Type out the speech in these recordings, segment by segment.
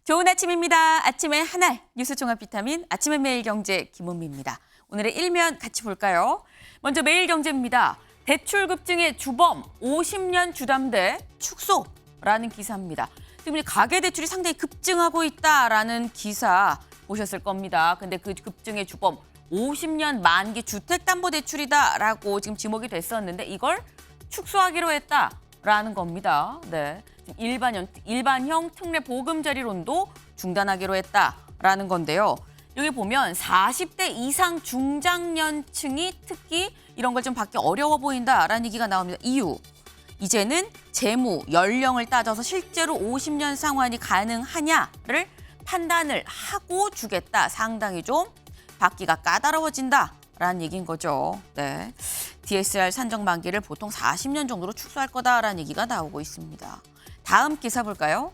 좋은 아침입니다. 아침의 하나 뉴스 종합 비타민 아침의 매일경제 김은미입니다. 오늘의 일면 같이 볼까요? 먼저 매일경제입니다. 대출 급증의 주범 50년 주담대 축소라는 기사입니다. 지금 가계대출이 상당히 급증하고 있다라는 기사 보셨을 겁니다. 근데 그 급증의 주범 50년 만기 주택담보대출이다라고 지금 지목이 됐었는데 이걸 축소하기로 했다라는 겁니다. 네. 일반형 특례 보금자리론도 중단하기로 했다라는 건데요. 여기 보면 40대 이상 중장년층이 특히 이런 걸 좀 받기 어려워 보인다라는 얘기가 나옵니다. 이유, 이제는 재무, 연령을 따져서 실제로 50년 상환이 가능하냐를 판단을 하고 주겠다. 상당히 좀 받기가 까다로워진다라는 얘기인 거죠. 네. DSR 산정 만기를 보통 40년 정도로 축소할 거다라는 얘기가 나오고 있습니다. 다음 기사 볼까요?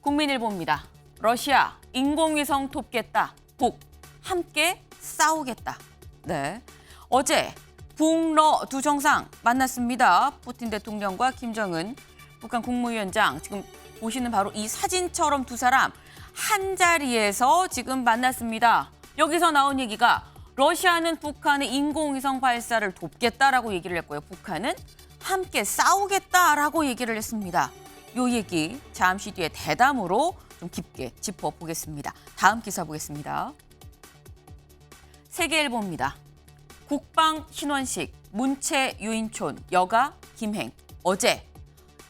국민일보입니다. 러시아 인공위성 돕겠다. 북 함께 싸우겠다. 네. 어제 북러 두 정상 만났습니다. 푸틴 대통령과 김정은 북한 국무위원장. 지금 보시는 바로 이 사진처럼 두 사람 한 자리에서 지금 만났습니다. 여기서 나온 얘기가 러시아는 북한의 인공위성 발사를 돕겠다라고 얘기를 했고요. 북한은 함께 싸우겠다라고 얘기를 했습니다. 이 얘기 잠시 뒤에 대담으로 좀 깊게 짚어보겠습니다. 다음 기사 보겠습니다. 세계일보입니다. 국방 신원식 문체 유인촌 여가 김행. 어제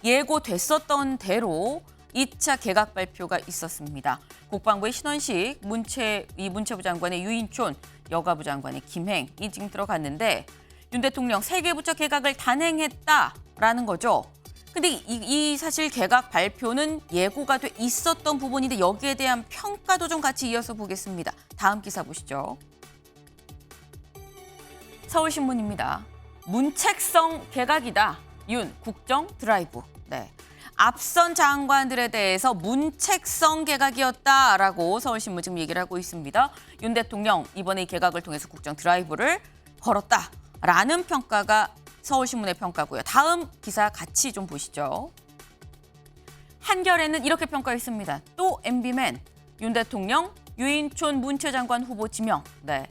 예고됐었던 대로 2차 개각 발표가 있었습니다. 국방부의 신원식 문체부 장관의 유인촌 여가부 장관의 김행이 지금 들어갔는데 윤 대통령 세 개 부처 개각을 단행했다라는 거죠. 근데 이 사실 개각 발표는 예고가 돼 있었던 부분인데 여기에 대한 평가도 좀 같이 이어서 보겠습니다. 다음 기사 보시죠. 서울신문입니다. 문책성 개각이다. 윤 국정 드라이브. 네. 앞선 장관들에 대해서 문책성 개각이었다라고 서울신문 지금 얘기를 하고 있습니다. 윤 대통령 이번에 이 개각을 통해서 국정 드라이브를 걸었다라는 평가가 서울신문의 평가고요. 다음 기사 같이 좀 보시죠. 한겨레는 이렇게 평가했습니다. 또 MB맨 윤 대통령 유인촌 문체장관 후보 지명. 네.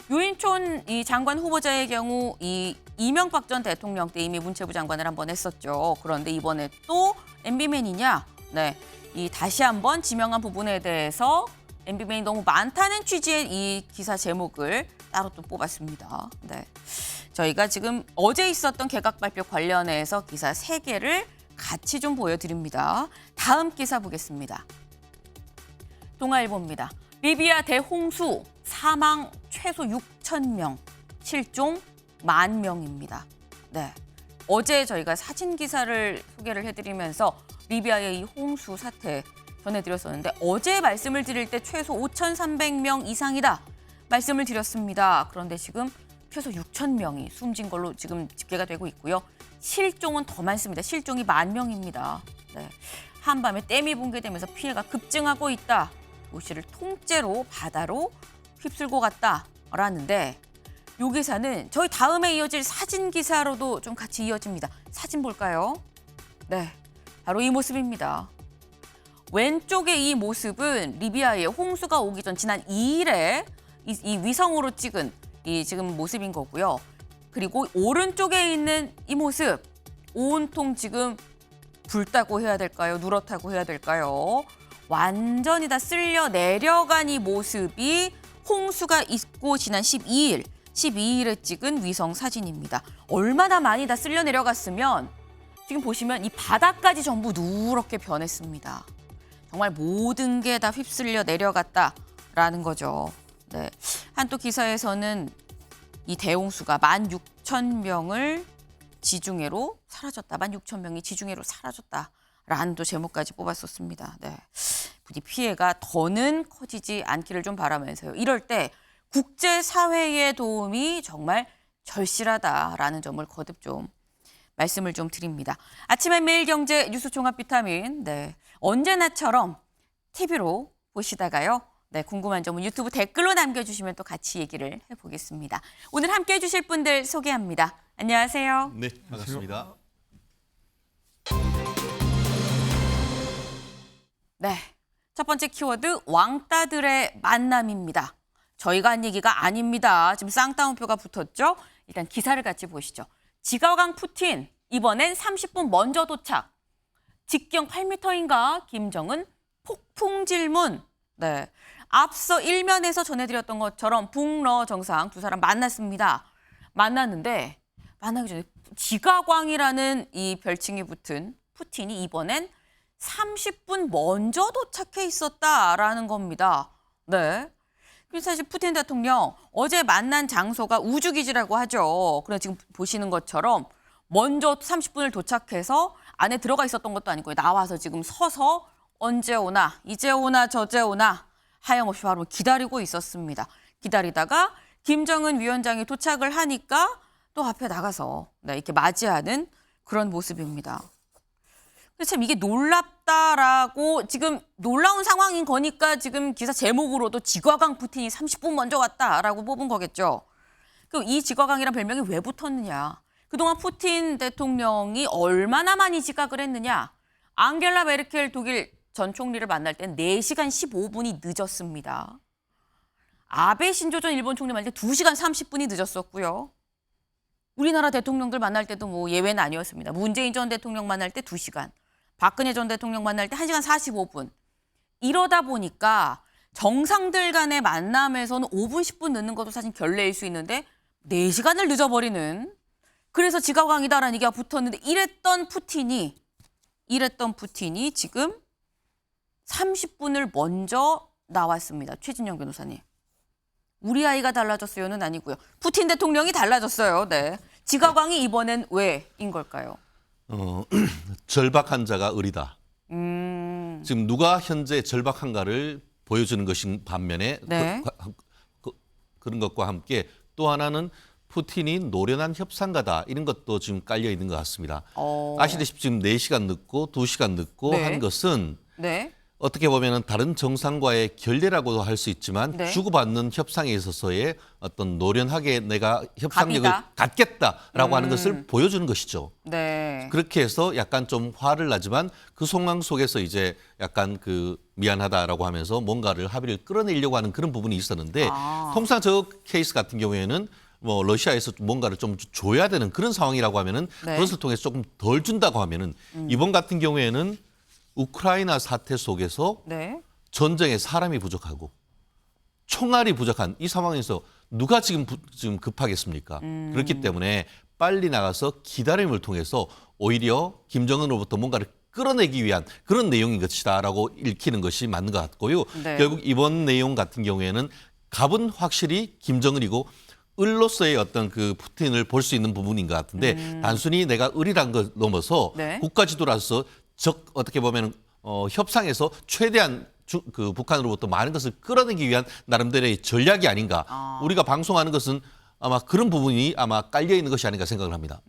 유인촌 이 장관 후보자의 경우 이 이명박 전 대통령 때 이미 문체부 장관을 한번 했었죠. 그런데 이번에 또 MB맨이냐? 네, 이 다시 한번 지명한 부분에 대해서 MB맨이 너무 많다는 취지의 이 기사 제목을 따로 또 뽑았습니다. 네, 저희가 지금 어제 있었던 개각 발표 관련해서 기사 3개를 같이 좀 보여드립니다. 다음 기사 보겠습니다. 동아일보입니다. 리비아 대홍수 사망 최소 6천 명, 실종 10,000명입니다. 네. 어제 저희가 사진 기사를 소개를 해드리면서 리비아의 이 홍수 사태 전해드렸었는데 어제 말씀을 드릴 때 최소 5,300명 이상이다 말씀을 드렸습니다. 그런데 지금 최소 6,000명이 숨진 걸로 지금 집계가 되고 있고요. 실종은 더 많습니다. 실종이 10,000명입니다. 네. 한밤에 댐이 붕괴되면서 피해가 급증하고 있다. 도시를 통째로 바다로 휩쓸고 갔다라는데 이 기사는 저희 다음에 이어질 사진 기사로도 좀 같이 이어집니다. 사진 볼까요? 네, 바로 이 모습입니다. 왼쪽의 이 모습은 리비아의 홍수가 오기 전 지난 2일에 이 위성으로 찍은 이 지금 모습인 거고요. 그리고 오른쪽에 있는 이 모습 온통 지금 붉다고 해야 될까요? 누렇다고 해야 될까요? 완전히 다 쓸려 내려간 이 모습이 홍수가 있고 지난 12일에 찍은 위성 사진입니다. 얼마나 많이 다 쓸려 내려갔으면 지금 보시면 이 바닥까지 전부 누렇게 변했습니다. 정말 모든 게 다 휩쓸려 내려갔다라는 거죠. 네. 한또 기사에서는 이 대홍수가 16,000명을 지중해로 사라졌다. 16,000명이 지중해로 사라졌다라는 또 제목까지 뽑았었습니다. 네. 부디 피해가 더는 커지지 않기를 좀 바라면서요. 이럴 때 국제사회의 도움이 정말 절실하다라는 점을 거듭 좀 말씀을 좀 드립니다. 아침에 매일경제 뉴스 종합 비타민. 네. 언제나처럼 TV로 보시다가요. 네, 궁금한 점은 유튜브 댓글로 남겨주시면 또 같이 얘기를 해보겠습니다. 오늘 함께해 주실 분들 소개합니다. 안녕하세요. 네, 반갑습니다. 네, 첫 번째 키워드 왕따들의 만남입니다. 저희가 한 얘기가 아닙니다. 지금 쌍따옴표가 붙었죠? 일단 기사를 같이 보시죠. 지가강 푸틴, 이번엔 30분 먼저 도착. 직경 8m인가? 김정은 폭풍 질문. 네, 앞서 일면에서 전해드렸던 것처럼 북러 정상 두 사람 만났습니다. 만나기 전에 지가광이라는 이 별칭이 붙은 푸틴이 이번엔 30분 먼저 도착해 있었다라는 겁니다. 네. 그래서 사실 푸틴 대통령 어제 만난 장소가 우주기지라고 하죠. 그래서 지금 보시는 것처럼 먼저 30분을 도착해서 안에 들어가 있었던 것도 아니고 나와서 지금 서서 언제 오나, 이제 오나, 저제 오나 하염없이 바로 기다리고 있었습니다. 기다리다가 김정은 위원장이 도착을 하니까 또 앞에 나가서 이렇게 맞이하는 그런 모습입니다. 참 이게 놀랍다라고 지금 놀라운 상황인 거니까 지금 기사 제목으로도 지과강 푸틴이 30분 먼저 왔다라고 뽑은 거겠죠. 그럼 이 지과강이란 별명이 왜 붙었느냐. 그동안 푸틴 대통령이 얼마나 많이 지각을 했느냐. 앙겔라 메르켈 독일 전 총리를 만날 땐 4시간 15분이 늦었습니다. 아베 신조 전 일본 총리 만날 때 2시간 30분이 늦었었고요. 우리나라 대통령들 만날 때도 뭐 예외는 아니었습니다. 문재인 전 대통령 만날 때 2시간. 박근혜 전 대통령 만날 때 1시간 45분. 이러다 보니까 정상들 간의 만남에서는 5분, 10분 늦는 것도 사실 결례일 수 있는데 4시간을 늦어버리는 그래서 지가광이다라는 얘기가 붙었는데 이랬던 푸틴이 지금 30분을 먼저 나왔습니다. 최진영 변호사님. 우리 아이가 달라졌어요는 아니고요. 푸틴 대통령이 달라졌어요. 네. 지가광이 이번엔 왜인 걸까요? 절박한 자가 의리다. 지금 누가 현재 절박한가를 보여주는 것인 반면에 네. 그런 것과 함께 또 하나는 푸틴이 노련한 협상가다 이런 것도 지금 깔려 있는 것 같습니다. 아시다시피 지금 4시간 늦고 2시간 늦고 네. 한 것은 네. 어떻게 보면 다른 정상과의 결례라고도 할 수 있지만 네. 주고받는 협상에 있어서의 어떤 노련하게 내가 협상력을 갑이다. 갖겠다라고 하는 것을 보여주는 것이죠. 네. 그렇게 해서 약간 좀 화를 나지만 그 상황 속에서 이제 약간 그 미안하다라고 하면서 뭔가를 합의를 끌어내려고 하는 그런 부분이 있었는데 통상 저 케이스 같은 경우에는 뭐 러시아에서 뭔가를 좀 줘야 되는 그런 상황이라고 하면은 네. 그것을 통해서 조금 덜 준다고 하면은 이번 같은 경우에는 우크라이나 사태 속에서 네. 전쟁에 사람이 부족하고 총알이 부족한 이 상황에서 누가 지금 급하겠습니까? 그렇기 때문에 빨리 나가서 기다림을 통해서 오히려 김정은으로부터 뭔가를 끌어내기 위한 그런 내용인 것이다라고 읽히는 것이 맞는 것 같고요. 네. 결국 이번 내용 같은 경우에는 갑은 확실히 김정은이고 을로서의 어떤 그 푸틴을 볼 수 있는 부분인 것 같은데 단순히 내가 을이란 걸 넘어서 네. 국가 지도라서 어떻게 보면 협상에서 최대한 그 북한으로부터 많은 것을 끌어내기 위한 나름대로의 전략이 아닌가. 우리가 방송하는 것은 아마 그런 부분이 아마 깔려 있는 것이 아닌가 생각을 합니다.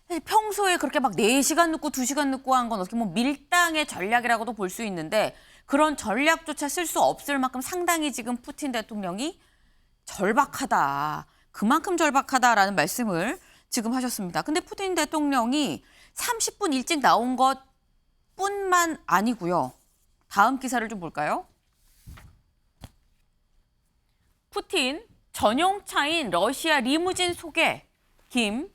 사실 평소에 그렇게 막 4시간 늦고 2시간 늦고 한 건 어떻게 보면 밀당의 전략이라고도 볼 수 있는데 그런 전략조차 쓸 수 없을 만큼 상당히 지금 푸틴 대통령이 절박하다. 그만큼 절박하다라는 말씀을 지금 하셨습니다. 근데 푸틴 대통령이 30분 일찍 나온 것뿐만 아니고요. 다음 기사를 좀 볼까요? 푸틴 전용차인 러시아 리무진 소개, 김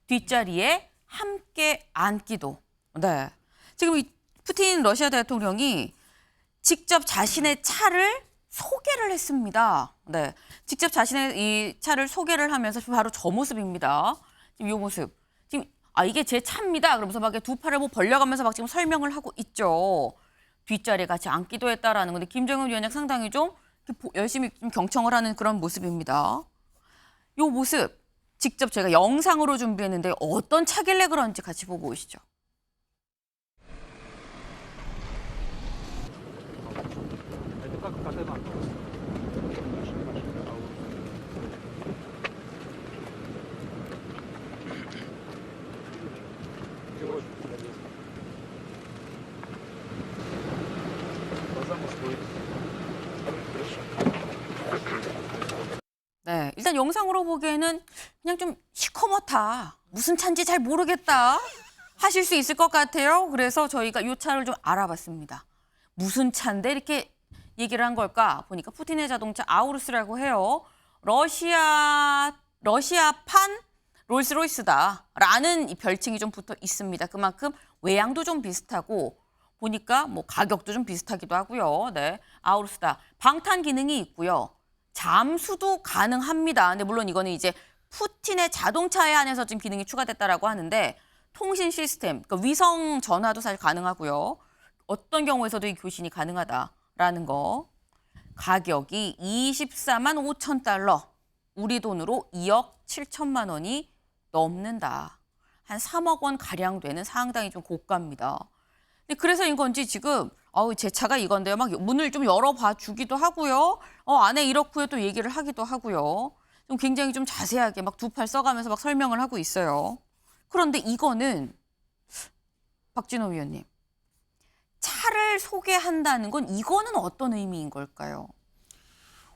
뒷자리에 함께 앉기도. 네, 지금 이 푸틴 러시아 대통령이 직접 자신의 차를 소개를 했습니다. 네, 직접 자신의 이 차를 소개를 하면서 바로 저 모습입니다. 지금 이 모습. 지금 이게 제 차입니다. 그러면서 막 두 팔을 뭐 벌려가면서 막 지금 설명을 하고 있죠. 뒷자리에 같이 앉기도 했다라는 건데 김정은 위원장 상당히 좀 열심히 좀 경청을 하는 그런 모습입니다. 이 모습 직접 제가 영상으로 준비했는데 어떤 차길래 그런지 같이 보고 오시죠. 네, 일단 영상으로 보기에는 그냥 좀 시커멓다. 무슨 차인지 잘 모르겠다. 하실 수 있을 것 같아요. 그래서 저희가 이 차를 좀 알아봤습니다. 무슨 차인데 이렇게 얘기를 한 걸까 보니까 푸틴의 자동차 아우루스라고 해요. 러시아판 롤스로이스다라는 이 별칭이 좀 붙어 있습니다. 그만큼 외양도 좀 비슷하고 보니까 뭐 가격도 좀 비슷하기도 하고요. 네, 아우루스다. 방탄 기능이 있고요. 잠수도 가능합니다. 근데 물론 이거는 이제 푸틴의 자동차에 한해서 지금 기능이 추가됐다라고 하는데 통신 시스템, 그러니까 위성 전화도 사실 가능하고요. 어떤 경우에서도 이 교신이 가능하다라는 거. 가격이 24만 5천 달러, 우리 돈으로 2억 7천만 원이 넘는다. 한 3억 원 가량 되는 상당히 좀 고가입니다. 근데 그래서인 건지 지금 제 차가 이건데요. 막 문을 좀 열어봐 주기도 하고요. 안에 이렇고요. 또 얘기를 하기도 하고요. 좀 굉장히 좀 자세하게 막 두 팔 써가면서 막 설명을 하고 있어요. 그런데 이거는 박진호 위원님, 차를 소개한다는 건 이거는 어떤 의미인 걸까요?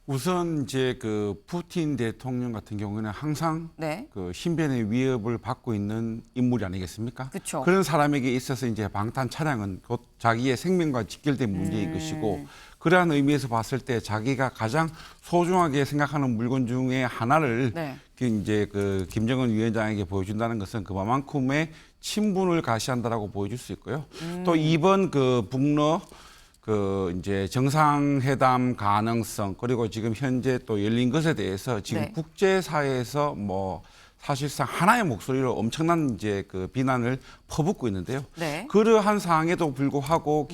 우선 이제 그 푸틴 대통령 같은 경우는 항상 네. 그 신변의 위협을 받고 있는 인물이 아니겠습니까? 그쵸. 그런 사람에게 있어서 이제 방탄 차량은 곧 자기의 생명과 직결된 문제인 것이고, 그러한 의미에서 봤을 때 자기가 가장 소중하게 생각하는 물건 중에 하나를 네. 이제 그 김정은 위원장에게 보여준다는 것은 그만큼의 친분을 가시한다라고 보여줄 수 있고요. 또 이번 그 북러 그 이제 정상회담 가능성, 그리고 지금 현재 또 열린 것에 대해서 지금 네. 국제사회에서 뭐 사실상 하나의 목소리로 엄청난 이제 그 비난을 퍼붓고 있는데요. 네. 그러한 상황에도 불구하고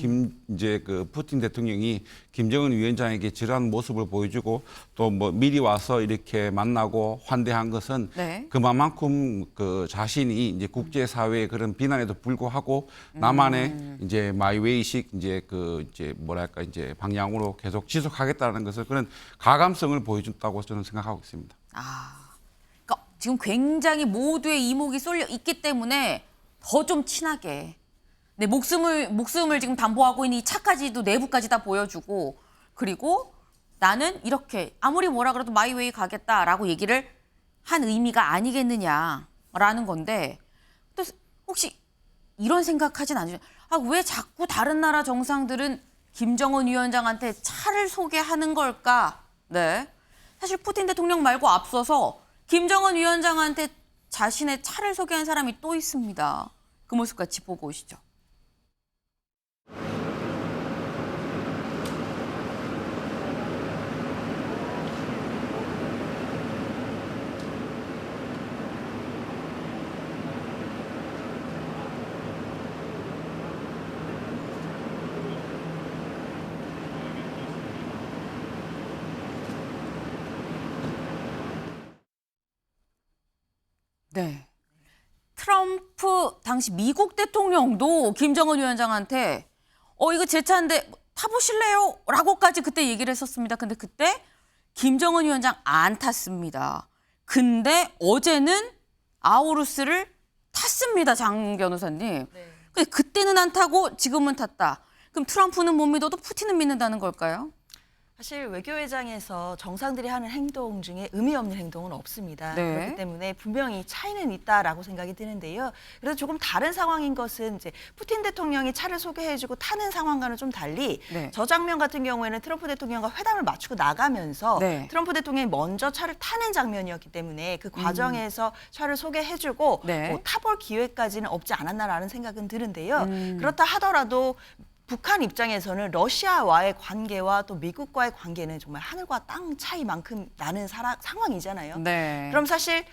이제 그 푸틴 대통령이 김정은 위원장에게 저러한 모습을 보여주고 또 뭐 미리 와서 이렇게 만나고 환대한 것은 네. 그만큼 그 자신이 이제 국제사회의 그런 비난에도 불구하고 나만의 이제 마이웨이식 이제 그 이제 뭐랄까 이제 방향으로 계속 지속하겠다는 것을 그런 가감성을 보여준다고 저는 생각하고 있습니다. 그러니까 지금 굉장히 모두의 이목이 쏠려 있기 때문에 더 좀 친하게 내 목숨을 지금 담보하고 있는 이 차까지도 내부까지 다 보여주고, 그리고 나는 이렇게 아무리 뭐라 그래도 마이웨이 가겠다라고 얘기를 한 의미가 아니겠느냐라는 건데, 또 혹시 이런 생각하진 않으세요? 왜 자꾸 다른 나라 정상들은 김정은 위원장한테 차를 소개하는 걸까? 네. 사실 푸틴 대통령 말고 앞서서 김정은 위원장한테 자신의 차를 소개한 사람이 또 있습니다. 그 모습 같이 보고 오시죠. 네. 트럼프 당시 미국 대통령도 김정은 위원장한테 이거 제 차인데 타보실래요? 라고까지 그때 얘기를 했었습니다. 근데 그때 김정은 위원장 안 탔습니다. 근데 어제는 아우루스를 탔습니다. 장 변호사님. 네. 근데 그때는 안 타고 지금은 탔다. 그럼 트럼프는 못 믿어도 푸틴은 믿는다는 걸까요? 사실 외교회장에서 정상들이 하는 행동 중에 의미 없는 행동은 없습니다. 네. 그렇기 때문에 분명히 차이는 있다라고 생각이 드는데요. 그래서 조금 다른 상황인 것은 이제 푸틴 대통령이 차를 소개해주고 타는 상황과는 좀 달리 네. 저 장면 같은 경우에는 트럼프 대통령과 회담을 마치고 나가면서 네. 트럼프 대통령이 먼저 차를 타는 장면이었기 때문에 그 과정에서 차를 소개해주고 네. 뭐 타볼 기회까지는 없지 않았나라는 생각은 드는데요. 그렇다 하더라도 북한 입장에서는 러시아와의 관계와 또 미국과의 관계는 정말 하늘과 땅 차이만큼 나는 상황이잖아요. 네. 그럼 사실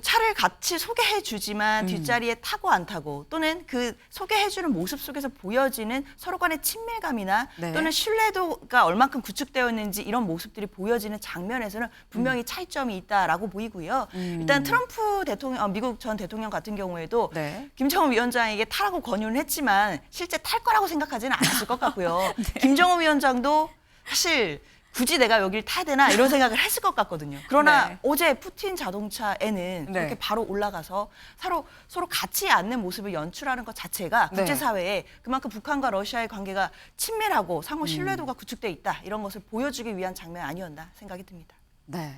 차를 같이 소개해주지만 뒷자리에 타고 안 타고 또는 그 소개해주는 모습 속에서 보여지는 서로 간의 친밀감이나 네. 또는 신뢰도가 얼만큼 구축되어 있는지 이런 모습들이 보여지는 장면에서는 분명히 차이점이 있다라고 보이고요. 일단 트럼프 대통령, 미국 전 대통령 같은 경우에도 네. 김정은 위원장에게 타라고 권유는 했지만 실제 탈 거라고 생각하지는 않았을 것 같고요. 김정은 위원장도 사실 굳이 내가 여길 타야 되나 이런 생각을 했을 것 같거든요. 그러나 네. 어제 푸틴 자동차에는 네. 그렇게 바로 올라가서 서로 같이 앉는 모습을 연출하는 것 자체가 네. 국제사회에 그만큼 북한과 러시아의 관계가 친밀하고 상호 신뢰도가 구축돼 있다. 이런 것을 보여주기 위한 장면 아니었나 생각이 듭니다. 네.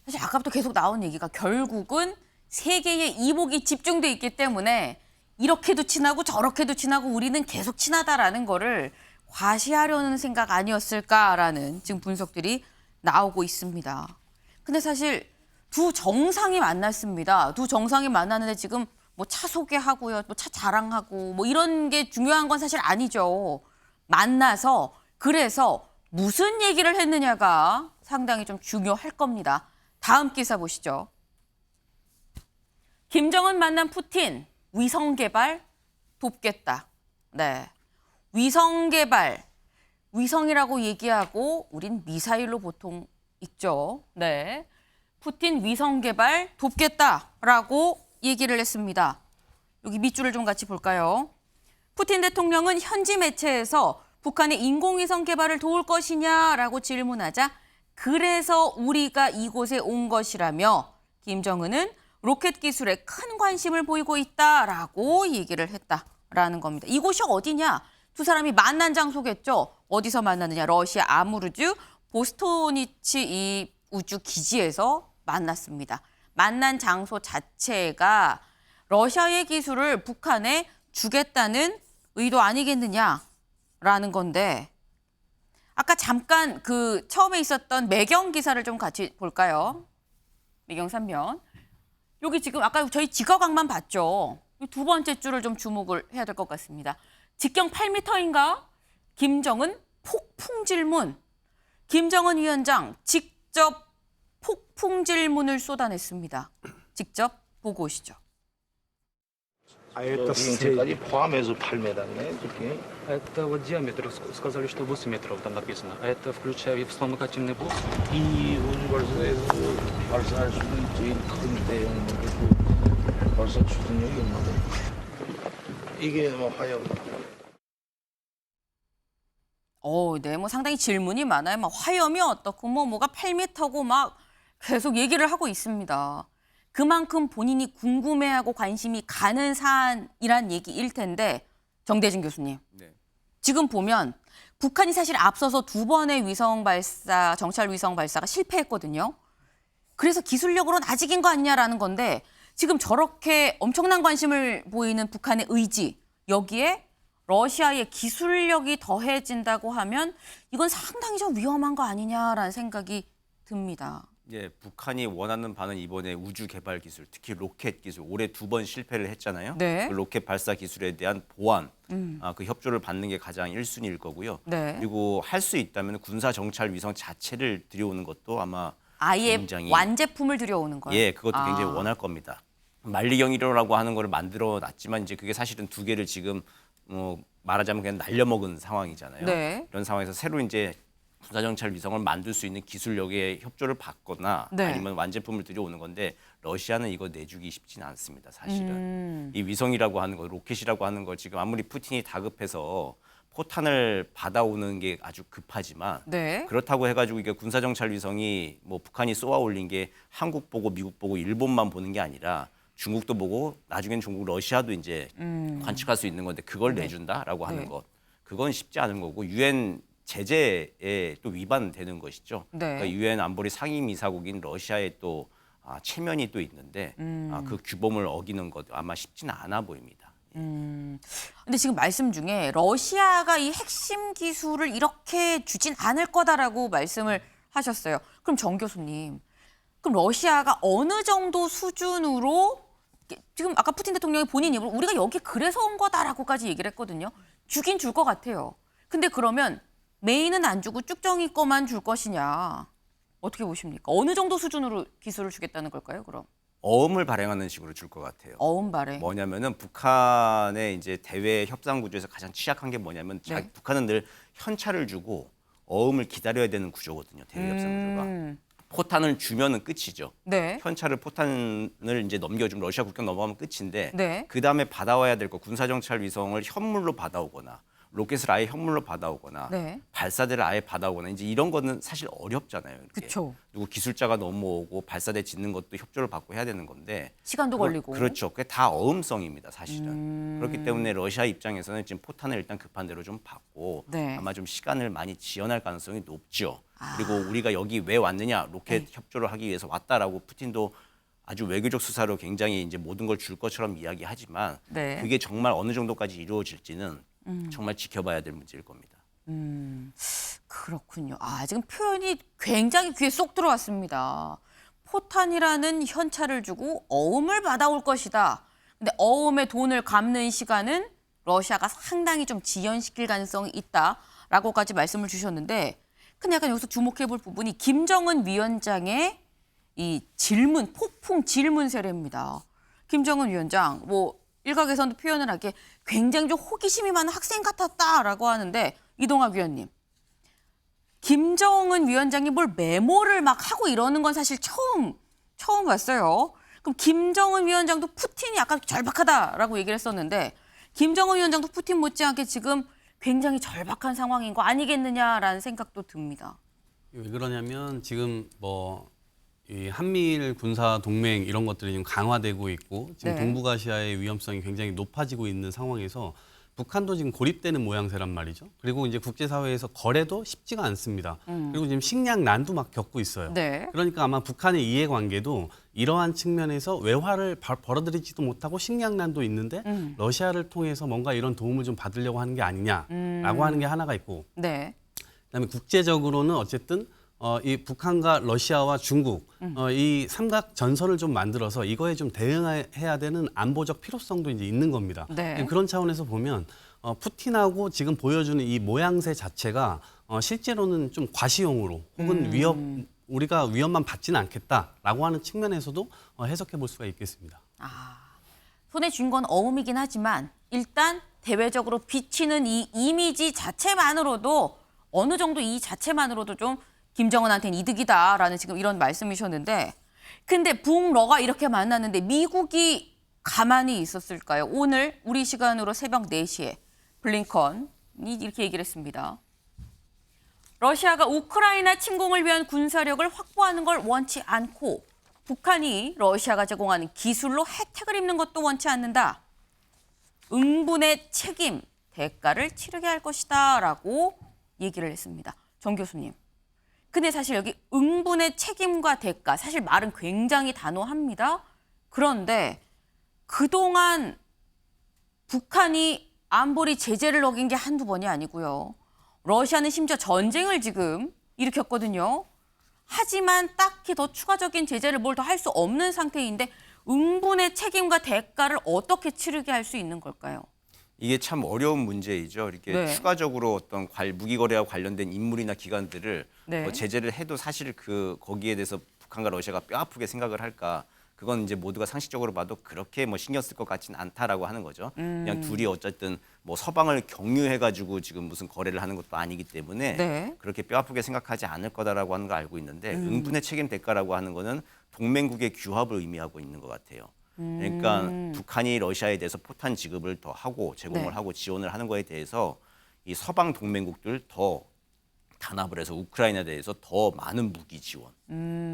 사실 아까부터 계속 나온 얘기가 결국은 세계의 이목이 집중돼 있기 때문에 이렇게도 친하고 저렇게도 친하고 우리는 계속 친하다라는 거를 과시하려는 생각 아니었을까라는 지금 분석들이 나오고 있습니다. 근데 사실 두 정상이 만났습니다. 두 정상이 만났는데 지금 뭐 차 소개하고요, 뭐 차 자랑하고 뭐 이런 게 중요한 건 사실 아니죠. 만나서 그래서 무슨 얘기를 했느냐가 상당히 좀 중요할 겁니다. 다음 기사 보시죠. 김정은 만난 푸틴, 위성 개발 돕겠다. 네. 위성 개발, 위성이라고 얘기하고 우린 미사일로 보통 읽죠. 네. 푸틴 위성 개발 돕겠다라고 얘기를 했습니다. 여기 밑줄을 좀 같이 볼까요? 푸틴 대통령은 현지 매체에서 북한의 인공위성 개발을 도울 것이냐라고 질문하자 그래서 우리가 이곳에 온 것이라며 김정은은 로켓 기술에 큰 관심을 보이고 있다라고 얘기를 했다라는 겁니다. 이곳이 어디냐? 두 사람이 만난 장소겠죠. 어디서 만났느냐? 러시아 아무르주 보스토니치 이 우주 기지에서 만났습니다. 만난 장소 자체가 러시아의 기술을 북한에 주겠다는 의도 아니겠느냐라는 건데 아까 잠깐 그 처음에 있었던 매경 기사를 좀 같이 볼까요? 매경 3면. 여기 지금 아까 저희 직거각만 봤죠. 두 번째 줄을 좀 주목을 해야 될 것 같습니다. 직경 8m인가? 김정은 폭풍 질문. 김정은 위원장 직접 폭풍 질문을 쏟아냈습니다. 직접 보고 오시죠. А это 비행체까지 포함해서 8m네, 저게. Это вот диаметр, сказали, что 8 метров там написано. А это включая вспомогательный блок? 이 우주발사에서 발사할 수 있는 제일 큰 대형물이 그 발사 추진력이 있는데 이게 뭐 화염. 네, 뭐 상당히 질문이 많아요. 막 화염이 어떻고 뭐가 8m고 막 계속 얘기를 하고 있습니다. 그만큼 본인이 궁금해하고 관심이 가는 사안이란 얘기일 텐데 정대진 교수님. 네. 지금 보면 북한이 사실 앞서서 두 번의 위성 발사, 정찰 위성 발사가 실패했거든요. 그래서 기술력으로는 아직인 거 아니냐라는 건데 지금 저렇게 엄청난 관심을 보이는 북한의 의지, 여기에 러시아의 기술력이 더해진다고 하면 이건 상당히 좀 위험한 거 아니냐라는 생각이 듭니다. 예, 북한이 원하는 바는 이번에 우주 개발 기술, 특히 로켓 기술, 올해 2번 실패를 했잖아요. 네. 그 로켓 발사 기술에 대한 보완, 그 협조를 받는 게 가장 1순위일 거고요. 네. 그리고 할 수 있다면 군사 정찰 위성 자체를 들여오는 것도 아마 아예 굉장히 완제품을 들여오는 거예요. 예, 그것도 굉장히 원할 겁니다. 만리경이로라고 하는 거를 만들어 놨지만 이제 그게 사실은 두 개를 지금 말하자면 그냥 날려먹은 상황이잖아요. 네. 이런 상황에서 새로 이제 군사정찰 위성을 만들 수 있는 기술력의 협조를 받거나 네. 아니면 완제품을 들여오는 건데 러시아는 이거 내주기 쉽지는 않습니다. 사실은 이 위성이라고 하는 거, 로켓이라고 하는 걸 지금 아무리 푸틴이 다급해서 포탄을 받아오는 게 아주 급하지만 네. 그렇다고 해가지고 이게 군사정찰 위성이 뭐 북한이 쏘아 올린 게 한국 보고 미국 보고 일본만 보는 게 아니라 중국도 보고 나중엔 중국, 러시아도 이제 관측할 수 있는 건데 그걸 내준다라고 하는 네. 것, 그건 쉽지 않은 거고 유엔 제재에 또 위반되는 것이죠. 네. 그러니까 유엔 안보리 상임이사국인 러시아의 또 체면이 또 있는데 그 규범을 어기는 것 아마 쉽지는 않아 보입니다. 근데 지금 말씀 중에 러시아가 이 핵심 기술을 이렇게 주진 않을 거다라고 말씀을 하셨어요. 그럼 정 교수님, 그럼 러시아가 어느 정도 수준으로 지금 아까 푸틴 대통령이 본인 입으로 우리가 여기 그래서 온 거다라고까지 얘기를 했거든요. 주긴 줄 것 같아요. 근데 그러면 메인은 안 주고 쭉정이 거만 줄 것이냐. 어떻게 보십니까? 어느 정도 수준으로 기술을 주겠다는 걸까요, 그럼? 어음을 발행하는 식으로 줄 것 같아요. 어음 발행. 뭐냐면은 북한의 이제 대외 협상 구조에서 가장 취약한 게 뭐냐면 네. 북한은 늘 현찰을 주고 어음을 기다려야 되는 구조거든요. 대외 협상 구조가. 포탄을 주면은 끝이죠. 네. 현찰을 포탄을 이제 넘겨주면 러시아 국경 넘어가면 끝인데 네. 그 다음에 받아와야 될 거 군사정찰 위성을 현물로 받아오거나 로켓을 아예 현물로 받아오거나 네. 발사대를 아예 받아오거나 이제 이런 거는 사실 어렵잖아요. 이렇게. 그쵸. 누구 기술자가 넘어오고 발사대 짓는 것도 협조를 받고 해야 되는 건데 시간도 걸리고. 그렇죠. 그게 다 어음성입니다, 사실은. 그렇기 때문에 러시아 입장에서는 지금 포탄을 일단 급한 대로 좀 받고 네. 아마 좀 시간을 많이 지연할 가능성이 높죠. 그리고 우리가 여기 왜 왔느냐, 로켓 네. 협조를 하기 위해서 왔다라고 푸틴도 아주 외교적 수사로 굉장히 이제 모든 걸 줄 것처럼 이야기하지만 네. 그게 정말 어느 정도까지 이루어질지는 정말 지켜봐야 될 문제일 겁니다. 그렇군요. 아, 지금 표현이 굉장히 귀에 쏙 들어왔습니다. 포탄이라는 현찰을 주고 어음을 받아올 것이다. 근데 어음의 돈을 갚는 시간은 러시아가 상당히 좀 지연시킬 가능성이 있다라고까지 말씀을 주셨는데, 근데 약간 여기서 주목해 볼 부분이 김정은 위원장의 이 질문, 폭풍 질문 세례입니다. 김정은 위원장, 뭐 일각에서는 표현을 하기에 굉장히 좀 호기심이 많은 학생 같았다라고 하는데, 이동학 위원님, 김정은 위원장이 뭘 메모를 막 하고 이러는 건 사실 처음 봤어요. 그럼 김정은 위원장도 푸틴이 약간 절박하다라고 얘기를 했었는데, 김정은 위원장도 푸틴 못지않게 지금 굉장히 절박한 상황인 거 아니겠느냐라는 생각도 듭니다. 왜 그러냐면 지금 뭐 이 한미일 군사 동맹 이런 것들이 지금 강화되고 있고 지금 네. 동북아시아의 위험성이 굉장히 높아지고 있는 상황에서 북한도 지금 고립되는 모양새란 말이죠. 그리고 이제 국제사회에서 거래도 쉽지가 않습니다. 그리고 지금 식량난도 막 겪고 있어요. 네. 그러니까 아마 북한의 이해관계도 이러한 측면에서 외화를 벌어들이지도 못하고 식량난도 있는데 러시아를 통해서 뭔가 이런 도움을 좀 받으려고 하는 게 아니냐라고 하는 게 하나가 있고, 네. 그다음에 국제적으로는 어쨌든 이 북한과 러시아와 중국 이 삼각 전선을 좀 만들어서 이거에 좀 대응해야 되는 안보적 필요성도 이제 있는 겁니다. 네. 그런 차원에서 보면 푸틴하고 지금 보여주는 이 모양새 자체가 실제로는 좀 과시용으로 혹은 우리가 위협만 받지는 않겠다라고 하는 측면에서도 해석해 볼 수가 있겠습니다. 손에 쥔 건 어음이긴 하지만 일단 대외적으로 비치는 이 이미지 자체만으로도 어느 정도 이 자체만으로도 좀 김정은한테는 이득이다라는 지금 이런 말씀이셨는데, 근데 북러가 이렇게 만났는데 미국이 가만히 있었을까요? 오늘 우리 시간으로 새벽 4시에 블링컨이 이렇게 얘기를 했습니다. 러시아가 우크라이나 침공을 위한 군사력을 확보하는 걸 원치 않고 북한이 러시아가 제공하는 기술로 혜택을 입는 것도 원치 않는다. 응분의 책임, 대가를 치르게 할 것이다 라고 얘기를 했습니다. 정 교수님. 근데 사실 여기 응분의 책임과 대가, 사실 말은 굉장히 단호합니다. 그런데 그동안 북한이 안보리 제재를 어긴 게 한두 번이 아니고요. 러시아는 심지어 전쟁을 지금 일으켰거든요. 하지만 딱히 더 추가적인 제재를 뭘 더 할 수 없는 상태인데 응분의 책임과 대가를 어떻게 치르게 할 수 있는 걸까요? 이게 참 어려운 문제이죠. 이렇게 네. 추가적으로 어떤 무기 거래와 관련된 인물이나 기관들을 네. 제재를 해도 사실 거기에 대해서 북한과 러시아가 뼈 아프게 생각을 할까? 그건 이제 모두가 상식적으로 봐도 그렇게 뭐 신경 쓸 것 같지는 않다라고 하는 거죠. 그냥 둘이 어쨌든 뭐 서방을 경유해가지고 지금 무슨 거래를 하는 것도 아니기 때문에 네. 그렇게 뼈 아프게 생각하지 않을 거다라고 하는 걸 알고 있는데 응분의 책임 대가라고 하는 거는 동맹국의 규합을 의미하고 있는 것 같아요. 그러니까 북한이 러시아에 대해서 포탄 지급을 더 하고 제공을 네. 하고 지원을 하는 거에 대해서 이 서방 동맹국들 더 단합을 해서 우크라이나에 대해서 더 많은 무기 지원,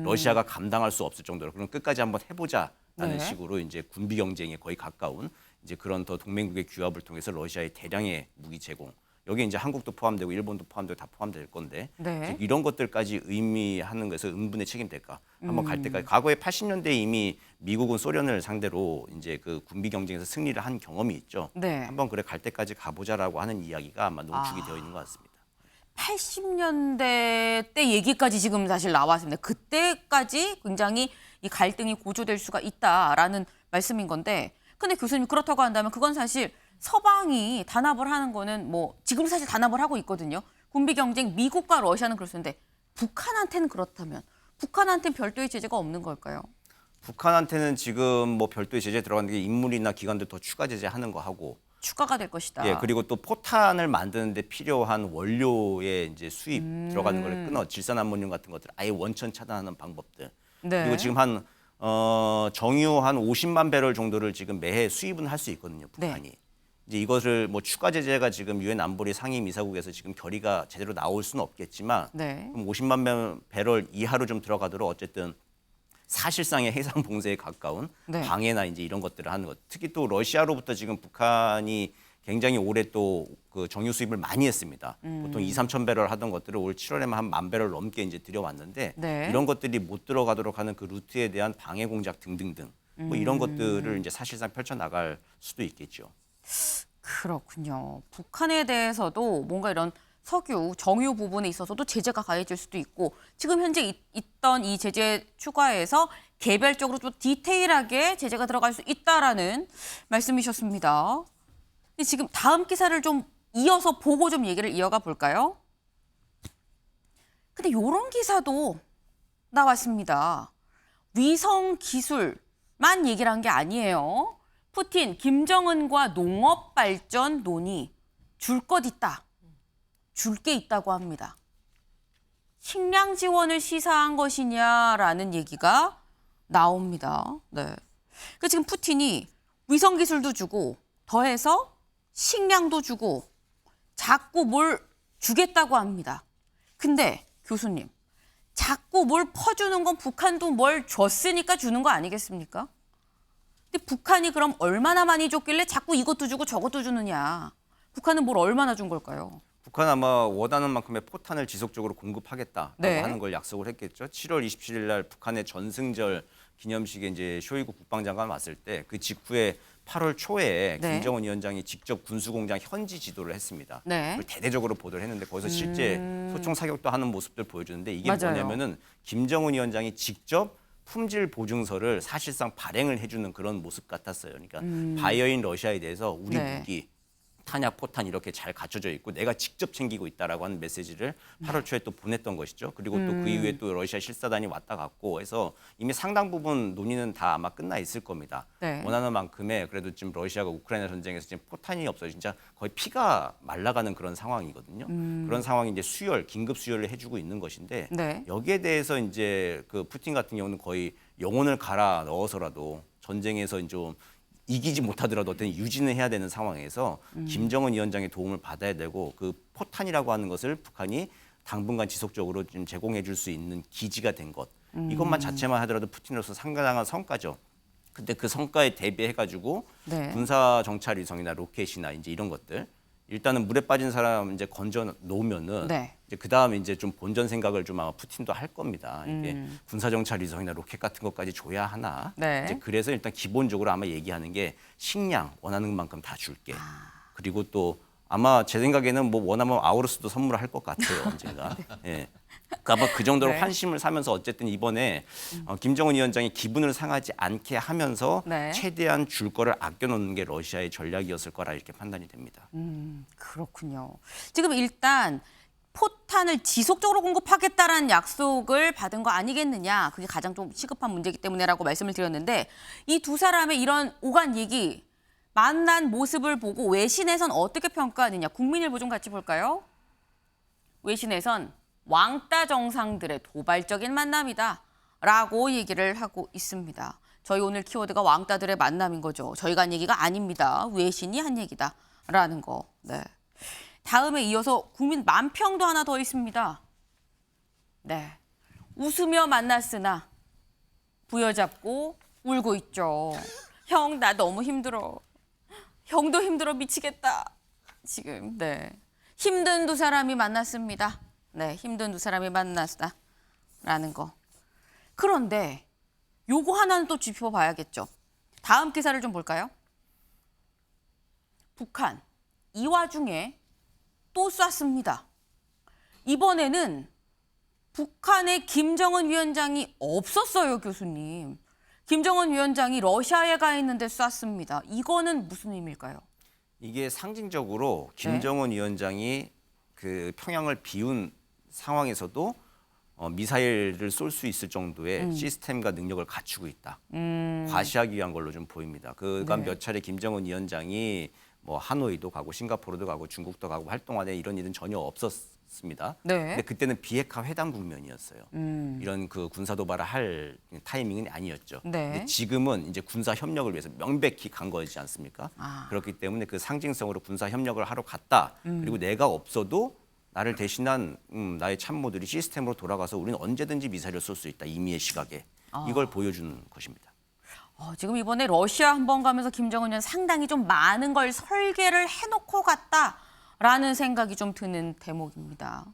러시아가 감당할 수 없을 정도로 그럼 끝까지 한번 해보자라는 네. 식으로 이제 군비 경쟁에 거의 가까운 이제 그런 더 동맹국의 규합을 통해서 러시아의 대량의 무기 제공. 여기 이제 한국도 포함되고 일본도 포함되고 다 포함될 건데 네. 이런 것들까지 의미하는 것에서 응분의 책임 대가 한번 갈 때까지 과거에 80년대에 이미 미국은 소련을 상대로 이제 그 군비 경쟁에서 승리를 한 경험이 있죠. 네. 한번 그래 갈 때까지 가보자라고 하는 이야기가 아마 농축이 되어 있는 것 같습니다. 80년대 때 얘기까지 지금 사실 나왔습니다. 그때까지 굉장히 이 갈등이 고조될 수가 있다라는 말씀인 건데, 근데 교수님 그렇다고 한다면 그건 사실 서방이 단합을 하는 거는 뭐 지금 사실 단합을 하고 있거든요. 군비 경쟁 미국과 러시아는 그렇는데 북한한테는 그렇다면 북한한테는 별도의 제재가 없는 걸까요? 북한한테는 지금 뭐 별도의 제재 들어가는 게 인물이나 기관들 더 추가 제재하는 거 하고 추가가 될 것이다. 예, 그리고 또 포탄을 만드는데 필요한 원료의 이제 수입 들어가는 걸 끊어 질산암모늄 같은 것들 아예 원천 차단하는 방법들. 네. 그리고 지금 정유 한 50만 배럴 정도를 지금 매해 수입은 할 수 있거든요, 북한이. 네. 이제 이것을 뭐 추가 제재가 지금 유엔 안보리 상임이사국에서 지금 결의가 제대로 나올 수는 없겠지만 네. 그럼 50만 배럴 이하로 좀 들어가도록 어쨌든 사실상의 해상 봉쇄에 가까운 네. 방해나 이제 이런 것들을 하는 것. 특히 또 러시아로부터 지금 북한이 굉장히 오래 또 그 정유 수입을 많이 했습니다. 보통 2~3천 배럴 하던 것들을 올 7월에만 한 10,000 배럴 넘게 이제 들여왔는데 네. 이런 것들이 못 들어가도록 하는 그 루트에 대한 방해 공작 등등등 뭐 이런 것들을 이제 사실상 펼쳐 나갈 수도 있겠죠. 그렇군요. 북한에 대해서도 뭔가 이런 석유, 정유 부분에 있어서도 제재가 가해질 수도 있고 지금 현재 있던 이 제재 추가해서 개별적으로 좀 디테일하게 제재가 들어갈 수 있다라는 말씀이셨습니다. 근데 지금 다음 기사를 좀 이어서 보고 좀 얘기를 이어가 볼까요? 근데 이런 기사도 나왔습니다. 위성 기술만 얘기를 한 게 아니에요. 푸틴, 김정은과 농업 발전 논의 줄 것 있다. 줄 게 있다고 합니다. 식량 지원을 시사한 것이냐라는 얘기가 나옵니다. 네. 그러니까 지금 푸틴이 위성 기술도 주고 더해서 식량도 주고 자꾸 뭘 주겠다고 합니다. 근데 교수님, 자꾸 뭘 퍼주는 건 북한도 뭘 줬으니까 주는 거 아니겠습니까? 근데 북한이 그럼 얼마나 많이 줬길래 자꾸 이것도 주고 저것도 주느냐. 북한은 뭘 얼마나 준 걸까요? 북한 아마 원하는 만큼의 포탄을 지속적으로 공급하겠다라고 네. 하는 걸 약속을 했겠죠. 7월 27일 날 북한의 전승절 기념식에 이제 쇼이구 국방장관 왔을 때 그 직후에 8월 초에 네. 김정은 위원장이 직접 군수공장 현지 지도를 했습니다. 네. 그걸 대대적으로 보도를 했는데 거기서 실제 소총 사격도 하는 모습들 보여주는데 이게 맞아요. 뭐냐면은 김정은 위원장이 직접 품질 보증서를 사실상 발행을 해주는 그런 모습 같았어요. 그러니까 바이어인 러시아에 대해서 우리 네. 무기 탄약, 포탄 이렇게 잘 갖춰져 있고 내가 직접 챙기고 있다라고 하는 메시지를 8월 초에 또 보냈던 것이죠. 그리고 또 그 이후에 또 러시아 실사단이 왔다 갔고 해서 이미 상당 부분 논의는 다 아마 끝나 있을 겁니다. 네. 원하는 만큼의 그래도 지금 러시아가 우크라이나 전쟁에서 지금 포탄이 없어요. 진짜 거의 피가 말라가는 그런 상황이거든요. 그런 상황이 이제 수혈, 긴급 수혈을 해주고 있는 것인데 네. 여기에 대해서 이제 그 푸틴 같은 경우는 거의 영혼을 갈아 넣어서라도 전쟁에서 좀 이기지 못하더라도 어떤 유지는 해야 되는 상황에서 김정은 위원장의 도움을 받아야 되고 그 포탄이라고 하는 것을 북한이 당분간 지속적으로 좀 제공해 줄 수 있는 기지가 된 것. 이것만 자체만 하더라도 푸틴으로서 상당한 성과죠. 근데 그 성과에 대비해 가지고 네. 군사 정찰 위성이나 로켓이나 이제 이런 것들 일단은 물에 빠진 사람 이제 건져 놓으면은 네. 이제 그다음에 이제 좀 본전 생각을 좀 아마 푸틴도 할 겁니다. 이게 군사 정찰 위성이나 로켓 같은 것까지 줘야 하나. 네. 이제 그래서 일단 기본적으로 아마 얘기하는 게 식량 원하는 만큼 다 줄게. 그리고 또 아마 제 생각에는 뭐 원하면 아우루스도 선물할 것 같아요 언젠가. 예. 그러니까 아마 그 정도로 네. 환심을 사면서 어쨌든 이번에 김정은 위원장이 기분을 상하지 않게 하면서 네. 최대한 줄 거를 아껴놓는 게 러시아의 전략이었을 거라 이렇게 판단이 됩니다. 그렇군요. 지금 일단 포탄을 지속적으로 공급하겠다라는 약속을 받은 거 아니겠느냐. 그게 가장 좀 시급한 문제이기 때문에라고 말씀을 드렸는데 이 두 사람의 이런 오간 얘기, 만난 모습을 보고 외신에선 어떻게 평가하느냐. 국민일보 좀 같이 볼까요? 외신에선 왕따 정상들의 도발적인 만남이다 라고 얘기를 하고 있습니다. 저희 오늘 키워드가 왕따들의 만남인 거죠. 저희가 한 얘기가 아닙니다. 외신이 한 얘기다 라는 거. 네. 다음에 이어서 국민 만평도 하나 더 있습니다. 네. 웃으며 만났으나 부여잡고 울고 있죠. 형, 나 너무 힘들어. 형도 힘들어 미치겠다. 지금, 네. 힘든 두 사람이 만났습니다. 네, 힘든 두 사람이 만났다. 라는 거. 그런데 요거 하나는 또 짚어봐야겠죠. 다음 기사를 좀 볼까요? 북한, 이 와중에 또 쐈습니다. 이번에는 북한의 김정은 위원장이 없었어요, 교수님. 김정은 위원장이 러시아에 가 있는데 쐈습니다. 이거는 무슨 의미일까요? 이게 상징적으로 김정은 위원장이 그 평양을 비운 상황에서도 미사일을 쏠 수 있을 정도의 시스템과 능력을 갖추고 있다. 과시하기 위한 걸로 좀 보입니다. 그간 네. 몇 차례 김정은 위원장이 뭐 하노이도 가고 싱가포르도 가고 중국도 가고 활동하는 이런 일은 전혀 없었습니다. 네. 근데 그때는 비핵화 회담 국면이었어요. 이런 그 군사 도발을 할 타이밍은 아니었죠. 네. 근데 지금은 이제 군사 협력을 위해서 명백히 간 거지 않습니까? 아. 그렇기 때문에 그 상징성으로 군사 협력을 하러 갔다. 그리고 내가 없어도 나를 대신한 나의 참모들이 시스템으로 돌아가서 우리는 언제든지 미사일을 쏠 수 있다. 이미의 시각에 이걸 보여주는 것입니다. 지금 이번에 러시아 한번 가면서 김정은 위원 상당히 좀 많은 걸 설계를 해놓고 갔다라는 생각이 좀 드는 대목입니다.